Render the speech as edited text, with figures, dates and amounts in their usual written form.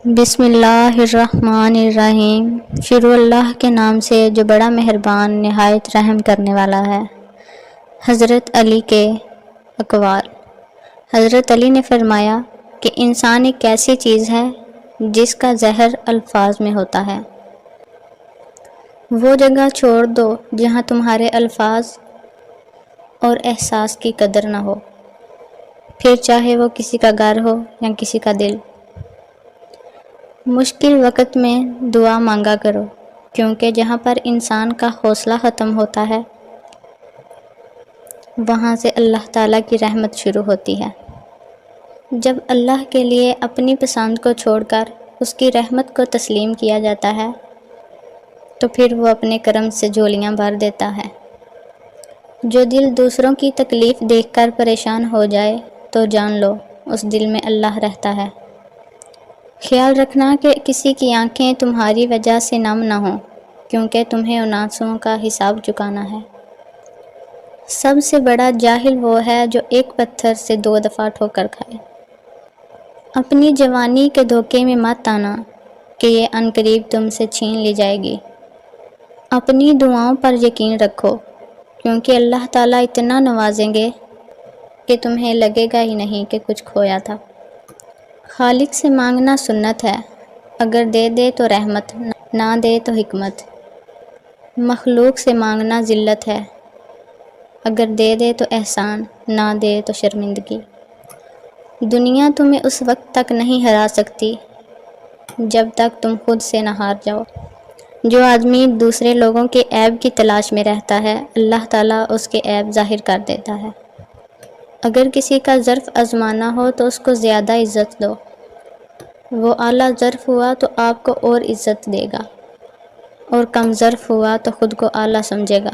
بسم اللہ الرحمن الرحیم۔ شروع اللہ کے نام سے جو بڑا مہربان نہایت رحم کرنے والا ہے۔ حضرت علی کے اقوال۔ حضرت علی نے فرمایا کہ انسان ایک ایسی چیز ہے جس کا زہر الفاظ میں ہوتا ہے۔ وہ جگہ چھوڑ دو جہاں تمہارے الفاظ اور احساس کی قدر نہ ہو، پھر چاہے وہ کسی کا گھر ہو یا کسی کا دل۔ مشکل وقت میں دعا مانگا کرو، کیونکہ جہاں پر انسان کا حوصلہ ختم ہوتا ہے وہاں سے اللہ تعالیٰ کی رحمت شروع ہوتی ہے۔ جب اللہ کے لیے اپنی پسند کو چھوڑ کر اس کی رحمت کو تسلیم کیا جاتا ہے تو پھر وہ اپنے کرم سے جھولیاں بھر دیتا ہے۔ جو دل دوسروں کی تکلیف دیکھ کر پریشان ہو جائے تو جان لو اس دل میں اللہ رہتا ہے۔ خیال رکھنا کہ کسی کی آنکھیں تمہاری وجہ سے نم نہ ہوں، کیونکہ تمہیں ان آنسوؤں کا حساب چکانا ہے۔ سب سے بڑا جاہل وہ ہے جو ایک پتھر سے 2 دفعہ ٹھوکر کھائے۔ اپنی جوانی کے دھوکے میں مت آنا کہ یہ عنقریب تم سے چھین لی جائے گی۔ اپنی دعاؤں پر یقین رکھو، کیونکہ اللہ تعالیٰ اتنا نوازیں گے کہ تمہیں لگے گا ہی نہیں کہ کچھ کھویا تھا۔ خالق سے مانگنا سنت ہے، اگر دے دے تو رحمت، نہ دے تو حکمت۔ مخلوق سے مانگنا ذلت ہے، اگر دے دے تو احسان، نہ دے تو شرمندگی۔ دنیا تمہیں اس وقت تک نہیں ہرا سکتی جب تک تم خود سے نہ ہار جاؤ۔ جو آدمی دوسرے لوگوں کے عیب کی تلاش میں رہتا ہے، اللہ تعالیٰ اس کے عیب ظاہر کر دیتا ہے۔ اگر کسی کا ظرف آزمانا ہو تو اس کو زیادہ عزت دو، وہ اعلیٰ ظرف ہوا تو آپ کو اور عزت دے گا، اور کم ظرف ہوا تو خود کو اعلیٰ سمجھے گا۔